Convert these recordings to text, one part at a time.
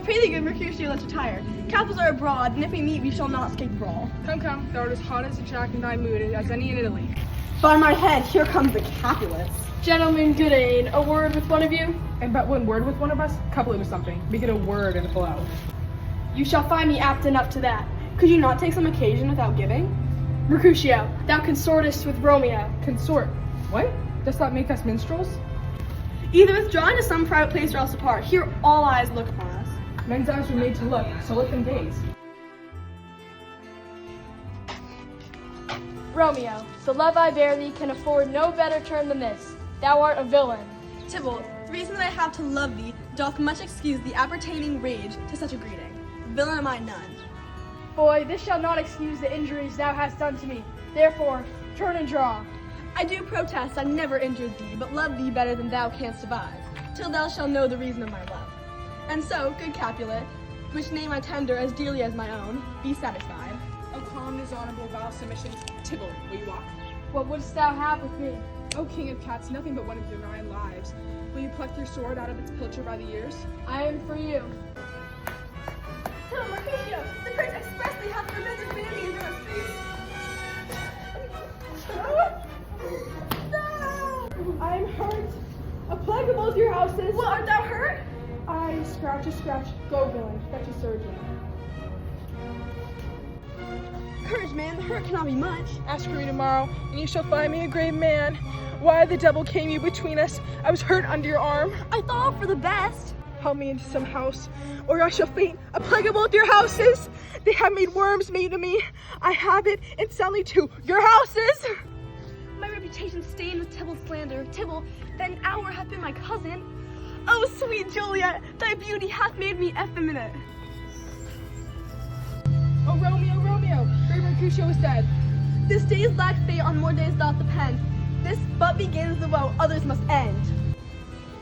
Pray thee, good Mercutio, let's retire. Capitals are abroad, and if we meet, we shall not escape brawl. Come, thou art as hot as a jack in thy mood as any in Italy. By my head, here comes the Capulets. Gentlemen, good aid. A word with one of you? And but one word with one of us? Couple it with something. Make it a word and a flow. You shall find me apt enough to that. Could you not take some occasion without giving? Mercutio, thou consortest with Romeo. Consort. What? Does that make us minstrels? Either withdraw into some private place or else apart. Here all eyes look upon us. Men's eyes were made to look, so let them gaze. Romeo, the love I bear thee can afford no better term than this. Thou art a villain. Tybalt, the reason that I have to love thee doth much excuse the appertaining rage to such a greeting. Villain am I none. Boy, this shall not excuse the injuries thou hast done to me. Therefore, turn and draw. I do protest I never injured thee, but love thee better than thou canst devise, till thou shalt know the reason of my love. And so, good Capulet, which name I tender as dearly as my own, be satisfied. O calm, dishonorable, vile submission. Tybalt, will you walk? What wouldst thou have with me? O king of cats, nothing but one of your 9 lives. Will you pluck your sword out of its pilcher by the ears? I am for you. Tell Mercutio, the prince expressly hath forbidden his vanity in your streets. No! I am hurt. A plague of both your houses. What, art thou hurt? I scratch a scratch. Go, villain, fetch a surgeon. Courage, man, the hurt cannot be much. Ask for me tomorrow, and you shall find me a grave man. Why the devil came you between us? I was hurt under your arm. I thought all for the best. Help me into some house, or I shall faint. A plague of both your houses. They have made worms made of me. I have it, and Sally too. Your houses. My reputation stained with Tybalt's slander. Tybalt, that an hour hath been my cousin. Oh, sweet Juliet, thy beauty hath made me effeminate. Oh, Romeo, Romeo, brave Mercutio is dead. This day's lack fate on more days doth depend. This but begins the woe others must end.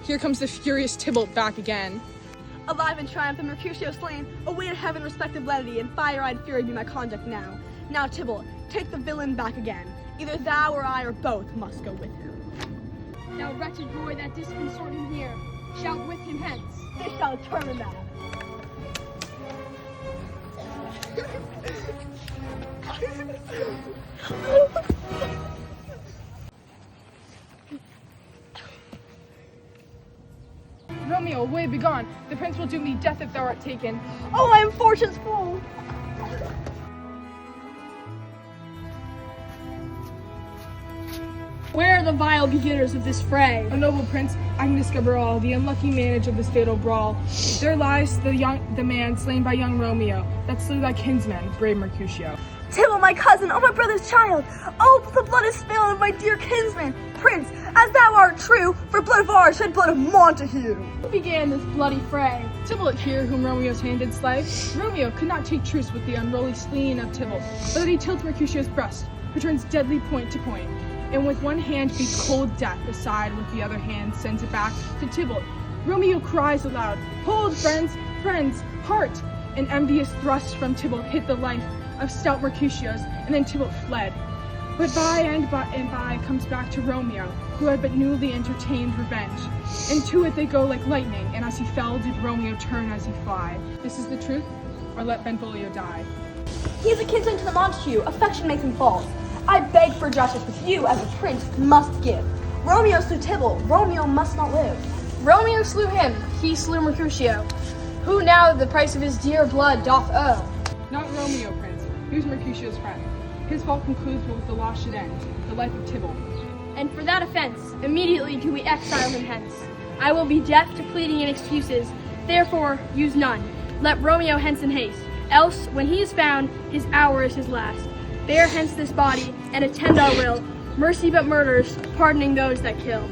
Here comes the furious Tybalt back again. Alive in triumph and Mercutio slain, away to heaven respective lenity and fire-eyed fury be my conduct now. Now, Tybalt, take the villain back again. Either thou or I or both must go with him. Thou wretched boy that didst consort him here, shalt with him hence. They shall determine that. Romeo, away, begone. The prince will do me death if thou art taken. Oh, I am fortune's fool! Where are the vile beginners of this fray? O noble prince, I can discover all, the unlucky manage of this fatal brawl. There lies the man slain by young Romeo, that slew thy kinsman, brave Mercutio. Tybalt, my cousin, oh, my brother's child! Oh, the blood is spilled of my dear kinsman! Prince, as thou art true, for blood of ours shed blood of Montague! Who began this bloody fray? Tybalt here, whom Romeo's hand did slay. Romeo could not take truce with the unruly spleen of Tybalt, but that he tilts Mercutio's breast, who turns deadly point to point, and with one hand beats cold death aside, with the other hand sends it back to Tybalt. Romeo cries aloud, "Hold, friends, friends, heart!" An envious thrust from Tybalt hit the life of stout Mercutio's, and then Tybalt fled. But by and by comes back to Romeo, who had but newly entertained revenge. And to it they go like lightning, and as he fell did Romeo turn as he fly. This is the truth, or let Benvolio die. He is a kinsman to the Montague, affection makes him false. I beg for justice, which you, as a prince, must give. Romeo slew Tybalt, Romeo must not live. Romeo slew him, he slew Mercutio, who now the price of his dear blood doth owe. Not Romeo, prince. Who's Mercutio's friend? His fault concludes with the law should end, the life of Tybalt. And for that offense, immediately do we exile him hence. I will be deaf to pleading and excuses, therefore use none. Let Romeo hence in haste, else when he is found, his hour is his last. Bear hence this body, and attend our will. Mercy but murders, pardoning those that kill.